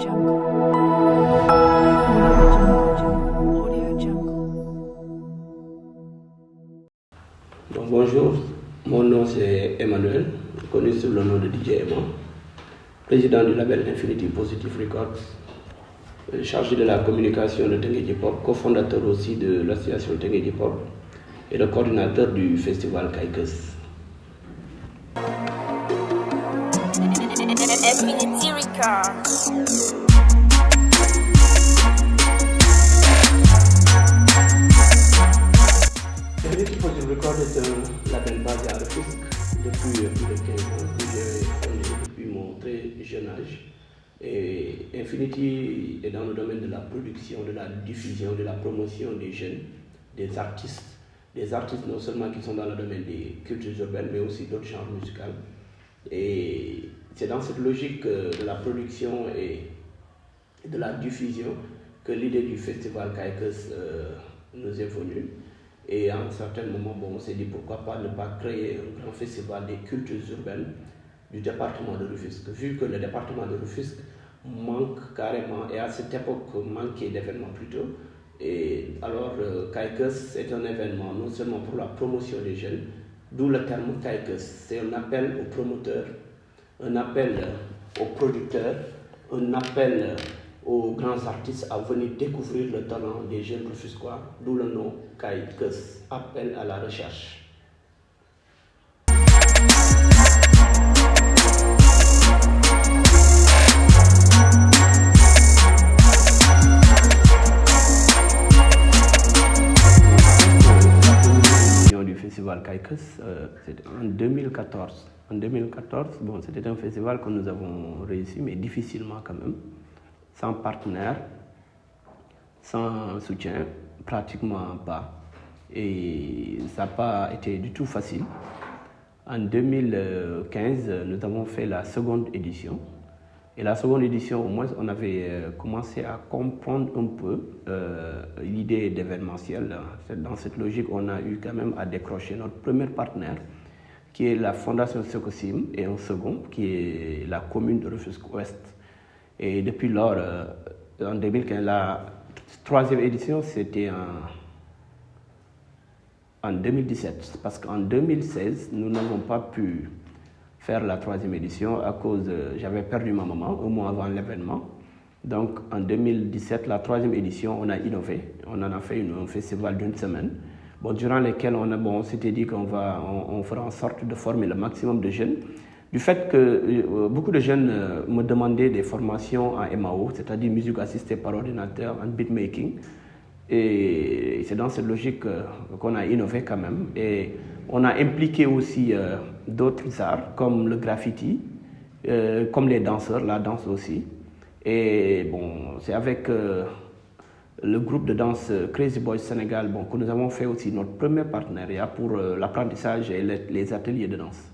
Donc, bonjour, mon nom c'est Emmanuel, connu sous le nom de DJ Emma, président du label Infinity Positive Records, chargé de la communication de Tengue Hip Hop, cofondateur aussi de l'association Tengue Hip Hop et le coordinateur du festival Kaikes. Infinity Records. Infinity Positive Records est un label basé à Rufisque depuis plus de 15 ans, que j'ai fondé depuis mon très jeune âge. Et Infinity est dans le domaine de la production, de la diffusion, de la promotion des jeunes, des artistes non seulement qui sont dans le domaine des cultures urbaines, mais aussi d'autres genres musicaux. Et c'est dans cette logique de la production et de la diffusion que l'idée du festival Kaikes nous est venue. Et à un certain moment, on s'est dit pourquoi pas ne pas créer un grand festival des cultures urbaines du département de Rufisque, vu que le département de Rufisque manque carrément, et à cette époque manquait d'événements plutôt. Et alors Kaikes est un événement non seulement pour la promotion des jeunes, d'où le terme Kaikes. C'est un appel aux promoteurs, un appel aux producteurs, un appel aux grands artistes à venir découvrir le talent des jeunes rufisquois, d'où le nom Kaikes, appel à la recherche. Du festival Kaikes, c'était en 2014. En 2014, c'était un festival que nous avons réussi, mais difficilement quand même, sans partenaire, sans soutien, pratiquement pas. Et ça n'a pas été du tout facile. En 2015, nous avons fait la seconde édition. Et la seconde édition, au moins, on avait commencé à comprendre un peu l'idée d'événementiel. Dans cette logique, on a eu quand même à décrocher notre premier partenaire, qui est la Fondation Sokosim, et un second, qui est la commune de Rufisque-Ouest. Et depuis lors, en 2015, la troisième édition, c'était en 2017. Parce qu'en 2016, nous n'avons pas pu faire la troisième édition à cause j'avais perdu ma maman un mois avant l'événement. Donc en 2017, la troisième édition, on a innové. On en a fait un festival d'une semaine, durant lequel on s'était dit qu'on fera en sorte de former le maximum de jeunes. Du fait que beaucoup de jeunes me demandaient des formations en MAO, c'est-à-dire musique assistée par ordinateur, en beatmaking. Et c'est dans cette logique qu'on a innové quand même. Et on a impliqué aussi d'autres arts comme le graffiti, comme les danseurs, la danse aussi. Et c'est avec le groupe de danse Crazy Boys Sénégal que nous avons fait aussi notre premier partenariat pour l'apprentissage et les ateliers de danse.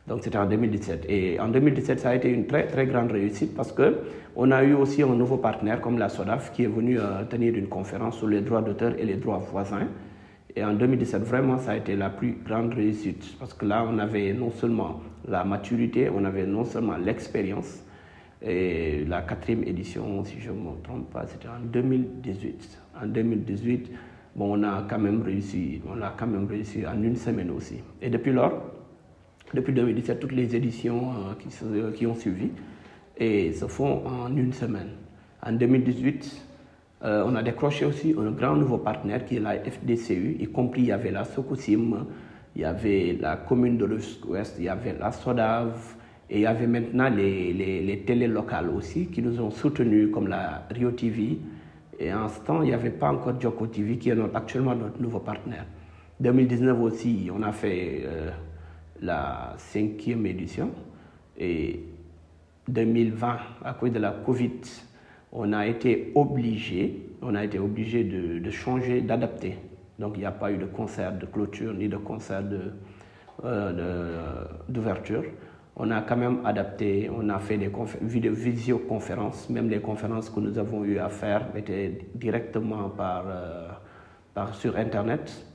Donc c'était en 2017. Et en 2017, ça a été une très très grande réussite parce qu'on a eu aussi un nouveau partenaire comme la SODAF qui est venu tenir une conférence sur les droits d'auteur et les droits voisins. Et en 2017, vraiment, ça a été la plus grande réussite parce que là, on avait non seulement la maturité, on avait non seulement l'expérience. Et la quatrième édition, si je ne me trompe pas, c'était en 2018. En 2018, on a quand même réussi en une semaine aussi. Et depuis lors, depuis 2017, toutes les éditions qui ont suivi et se font en une semaine. En 2018, on a décroché aussi un grand nouveau partenaire qui est la FDCU, y compris il y avait la Sokosim, il y avait la commune de Rufisque-Ouest, il y avait la SODAV, et il y avait maintenant les télés locales aussi qui nous ont soutenus comme la Rio TV. Et en ce temps, il n'y avait pas encore Djoko TV qui est actuellement notre nouveau partenaire. 2019 aussi, on a fait la 5e édition. Et 2020, à cause de la Covid, on a été obligé de changer, d'adapter. Donc il n'y a pas eu de concert de clôture ni de concert d'ouverture. On a quand même adapté, on a fait des visioconférences, même les conférences que nous avons eu à faire étaient directement sur Internet.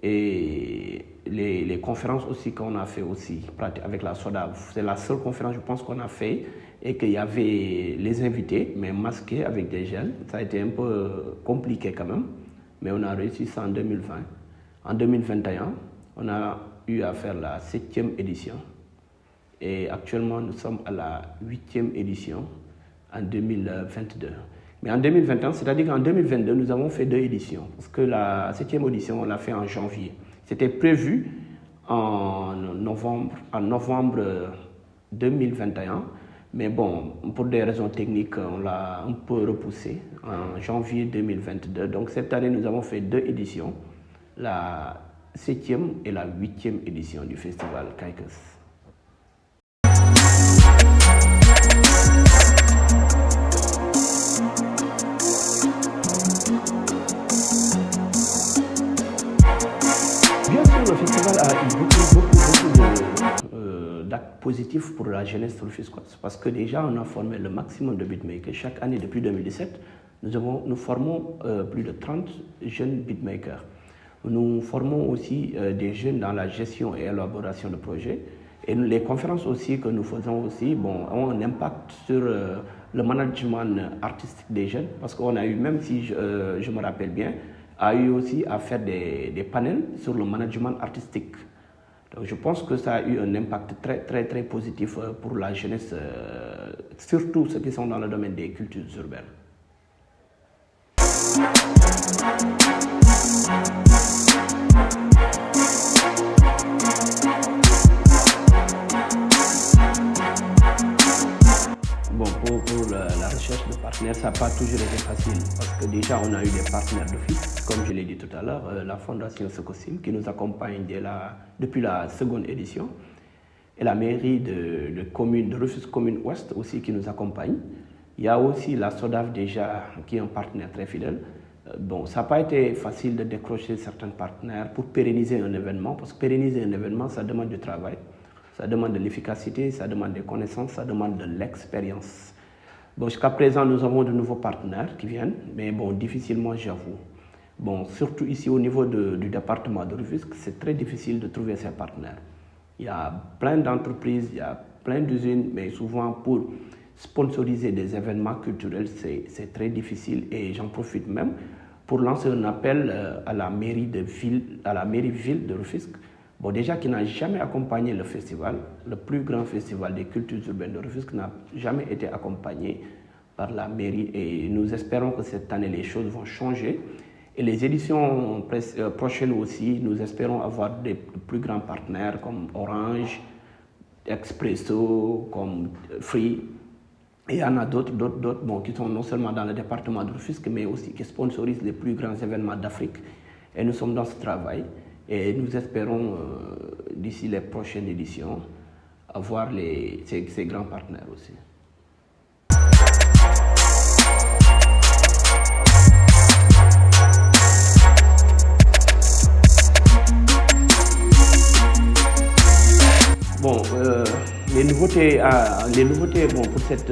Et les conférences aussi qu'on a fait aussi avec la SODAV. C'est la seule conférence, je pense, qu'on a fait et qu'il y avait les invités, mais masqués avec des gels. Ça a été un peu compliqué quand même, mais on a réussi ça en 2020. En 2021, on a eu à faire la 7e édition. Et actuellement, nous sommes à la 8e édition en 2022. Mais en 2021, c'est-à-dire qu'en 2022, nous avons fait 2 éditions. Parce que la 7e édition, on l'a fait en janvier. C'était prévu en novembre 2021. Mais bon, pour des raisons techniques, on l'a un peu repoussé en janvier 2022. Donc cette année, nous avons fait 2 éditions. La 7e et la 8e édition du festival Kaikes. Bien sûr, le festival a eu beaucoup d'actes positifs pour la jeunesse rufisquoise parce que déjà on a formé le maximum de beatmakers. Chaque année depuis 2017, nous formons plus de 30 jeunes beatmakers. Nous formons aussi des jeunes dans la gestion et élaboration de projets. Et les conférences aussi que nous faisons aussi ont un impact sur le management artistique des jeunes parce qu'on a eu, même si je me rappelle bien, a eu aussi à faire des panels sur le management artistique. Donc je pense que ça a eu un impact très positif pour la jeunesse, surtout ceux qui sont dans le domaine des cultures urbaines. Bon, pour la recherche de partenaires, ça n'a pas toujours été facile parce que déjà on a eu des partenaires d'office, comme je l'ai dit tout à l'heure, la Fondation Socosim qui nous accompagne depuis la 2e édition et la mairie de Rufisque Commune Ouest aussi qui nous accompagne. Il y a aussi la SODAV déjà qui est un partenaire très fidèle. Bon, ça n'a pas été facile de décrocher certains partenaires pour pérenniser un événement parce que pérenniser un événement, ça demande du travail. Ça demande de l'efficacité, ça demande des connaissances, ça demande de l'expérience. Bon, jusqu'à présent, nous avons de nouveaux partenaires qui viennent, mais bon, difficilement, j'avoue. Bon, surtout ici au niveau du département de Rufisque, c'est très difficile de trouver ces partenaires. Il y a plein d'entreprises, il y a plein d'usines, mais souvent pour sponsoriser des événements culturels, c'est très difficile et j'en profite même pour lancer un appel à la mairie ville de Rufisque. Bon, déjà qui n'a jamais accompagné le festival, le plus grand festival des cultures urbaines de Rufisque n'a jamais été accompagné par la mairie et nous espérons que cette année les choses vont changer. Et les éditions prochaines aussi, nous espérons avoir des plus grands partenaires comme Orange, Expresso, comme Free. Et il y en a d'autres qui sont non seulement dans le département de Rufisque, mais aussi qui sponsorisent les plus grands événements d'Afrique. Et nous sommes dans ce travail. Et nous espérons, d'ici les prochaines éditions, avoir ces grands partenaires aussi. Bon, les nouveautés pour cette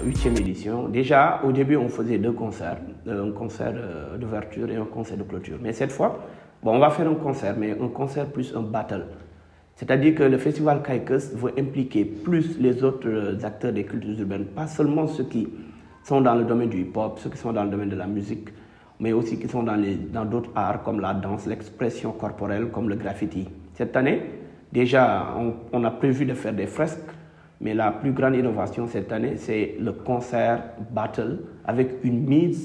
8e édition, déjà au début on faisait 2 concerts, un concert d'ouverture et un concert de clôture. Mais cette fois, on va faire un concert, mais un concert plus un battle. C'est-à-dire que le festival Kaikes veut impliquer plus les autres acteurs des cultures urbaines, pas seulement ceux qui sont dans le domaine du hip-hop, ceux qui sont dans le domaine de la musique, mais aussi qui sont dans d'autres arts comme la danse, l'expression corporelle, comme le graffiti. Cette année, déjà, on a prévu de faire des fresques, mais la plus grande innovation cette année, c'est le concert battle avec une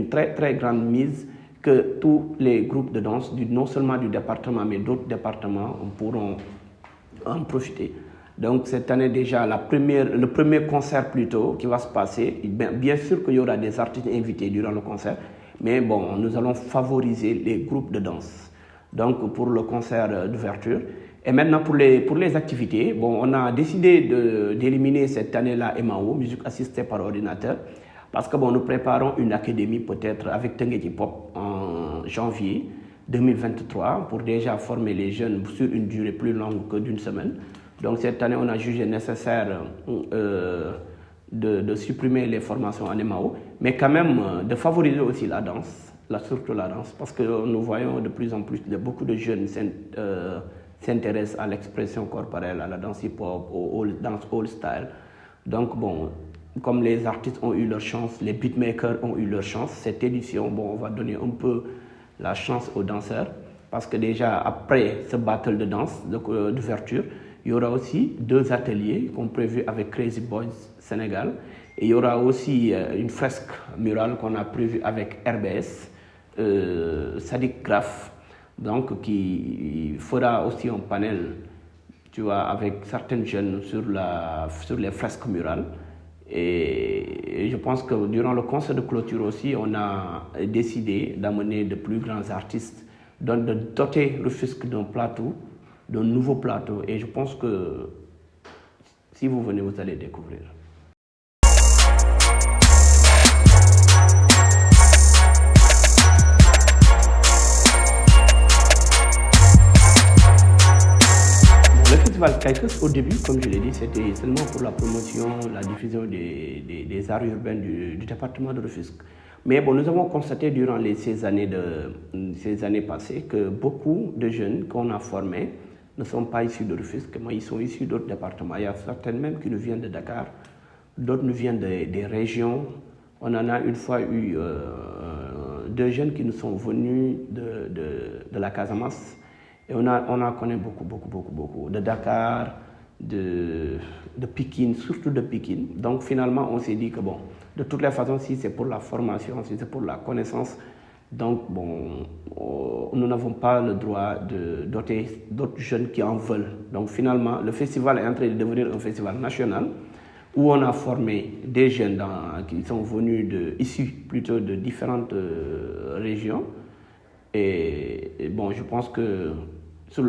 très grande mise que tous les groupes de danse, non seulement du département, mais d'autres départements, pourront en profiter. Donc cette année déjà, le premier concert plutôt qui va se passer, bien sûr qu'il y aura des artistes invités durant le concert, mais bon, nous allons favoriser les groupes de danse. Donc pour le concert d'ouverture. Et maintenant pour les activités, on a décidé d'éliminer cette année-là MAO, musique assistée par ordinateur, parce que nous préparons une académie peut-être avec Tengueti Pop en janvier 2023 pour déjà former les jeunes sur une durée plus longue que d'1 semaine. Donc cette année, on a jugé nécessaire de supprimer les formations en MAO, mais quand même de favoriser aussi la danse surtout la danse, parce que nous voyons de plus en plus beaucoup de jeunes s'intéressent à l'expression corporelle, à la danse hip-hop, aux danses old style. Donc bon, comme les artistes ont eu leur chance, les beatmakers ont eu leur chance, cette édition, bon, on va donner un peu la chance aux danseurs, parce que déjà après ce battle de danse, d'ouverture, il y aura aussi 2 ateliers qu'on prévu avec Crazy Boys Sénégal, et il y aura aussi une fresque murale qu'on a prévue avec RBS, Sadiq Graf, donc qui fera aussi un panel, tu vois, avec certains jeunes sur les fresques murales. Et je pense que durant le concert de clôture aussi, on a décidé d'amener de plus grands artistes, donc de doter Rufisque d'un plateau, d'un nouveau plateau. Et je pense que si vous venez, vous allez découvrir. Le festival Kaikes, au début, comme je l'ai dit, c'était seulement pour la promotion, la diffusion des arts urbains du département de Rufisque. Mais bon, nous avons constaté durant ces années passées que beaucoup de jeunes qu'on a formés ne sont pas issus de Rufisque, mais ils sont issus d'autres départements. Il y a certains même qui nous viennent de Dakar, d'autres nous viennent des régions. On en a une fois eu 2 jeunes qui nous sont venus de la Casamance. Et on en connaît beaucoup. De Dakar, de Pikine, surtout de Pikine. Donc finalement, on s'est dit que bon, de toutes les façons, si c'est pour la formation, si c'est pour la connaissance, donc bon, nous n'avons pas le droit de doter d'autres jeunes qui en veulent. Donc finalement, le festival est en train de devenir un festival national où on a formé des jeunes qui sont venus issus plutôt de différentes régions. Et bon, je pense que sur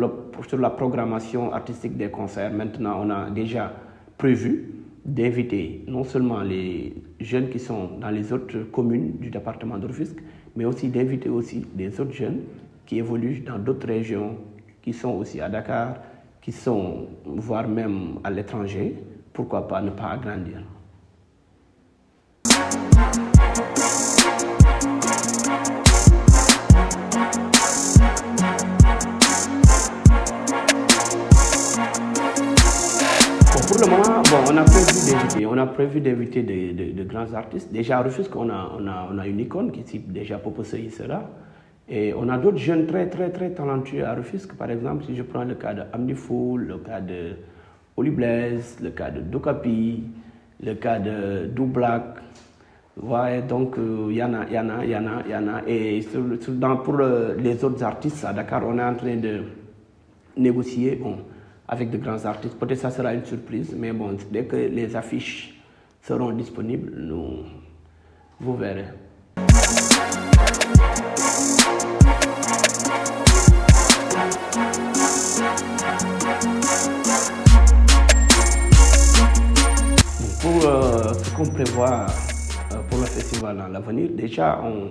la programmation artistique des concerts, maintenant, on a déjà prévu d'inviter non seulement les jeunes qui sont dans les autres communes du département de Rufisque, mais aussi d'inviter aussi des autres jeunes qui évoluent dans d'autres régions, qui sont aussi à Dakar, qui sont voire même à l'étranger. Pourquoi pas ne pas agrandir? Pour le moment, bon, on a prévu d'inviter de grands artistes. Déjà à Rufisque, on a une icône qui est déjà Poposei sera. Et on a d'autres jeunes très talentueux à Rufisque. Par exemple, si je prends le cas de Amni Foul, le cas de Oli Blaise, le cas de Dokapi, le cas de Doublac. Ouais, donc il y en a. Et pour les autres artistes à Dakar, on est en train de négocier avec de grands artistes. Peut-être que ça sera une surprise, mais bon, dès que les affiches seront disponibles, vous verrez. Pour ce qu'on prévoit pour le festival à l'avenir, déjà on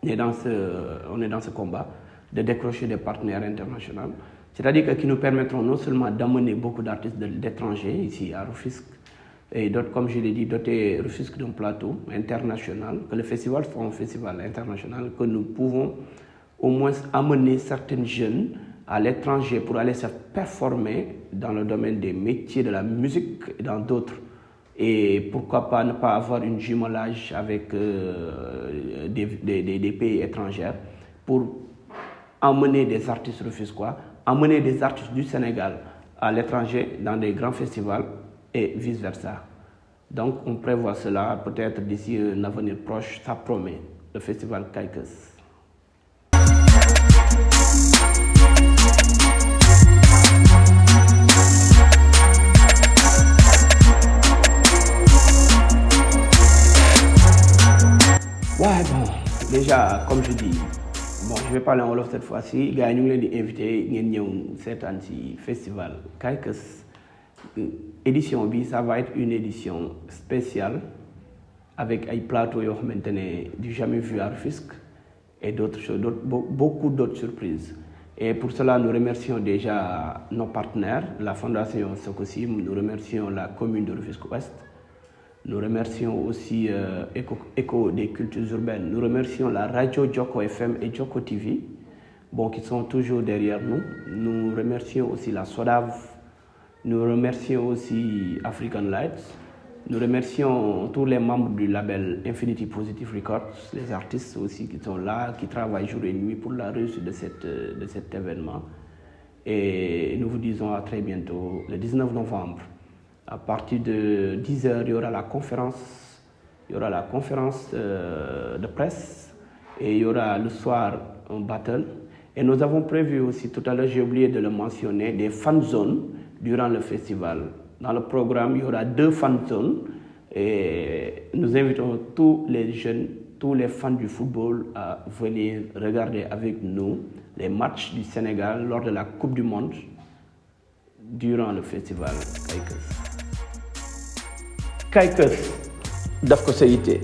est dans ce combat de décrocher des partenaires internationaux, c'est-à-dire qui nous permettront non seulement d'amener beaucoup d'artistes d'étrangers ici à Rufisque, et d'autres, comme je l'ai dit, doter Rufisque d'un plateau international, que le festival soit un festival international, que nous pouvons au moins amener certains jeunes à l'étranger pour aller se performer dans le domaine des métiers de la musique et dans d'autres. Et pourquoi pas ne pas avoir une jumelage avec des pays étrangers pour emmener des artistes rufisquois, emmener des artistes du Sénégal à l'étranger dans des grands festivals et vice-versa. Donc on prévoit cela, peut-être d'ici un avenir proche, ça promet, le festival Kaikes. Ouais, bon, déjà, comme je dis, bon, je vais parler en wolof cette fois-ci. Gars, nous les invité cette année festival Kaikes. Édition B, ça va être une édition spéciale avec un plateau du jamais vu à Rufisque et d'autres choses, beaucoup d'autres surprises. Et pour cela, nous remercions déjà nos partenaires, la Fondation Sokosim, nous remercions la commune de Rufisque-Ouest, Nous remercions aussi Echo des cultures urbaines. Nous remercions la radio Joko FM et Joko TV, qui sont toujours derrière nous. Nous remercions aussi la SODAV. Nous remercions aussi African Lights. Nous remercions tous les membres du label Infinity Positive Records, les artistes aussi qui sont là, qui travaillent jour et nuit pour la réussite de cet événement. Et nous vous disons à très bientôt, le 19 novembre. À partir de 10h, il y aura la conférence de presse et il y aura le soir un battle. Et nous avons prévu aussi, tout à l'heure j'ai oublié de le mentionner, des fan zones durant le festival. Dans le programme, il y aura 2 fan zones et nous invitons tous les jeunes, tous les fans du football à venir regarder avec nous les matchs du Sénégal lors de la Coupe du Monde durant le festival Kaikes. Daf ko sa yitte.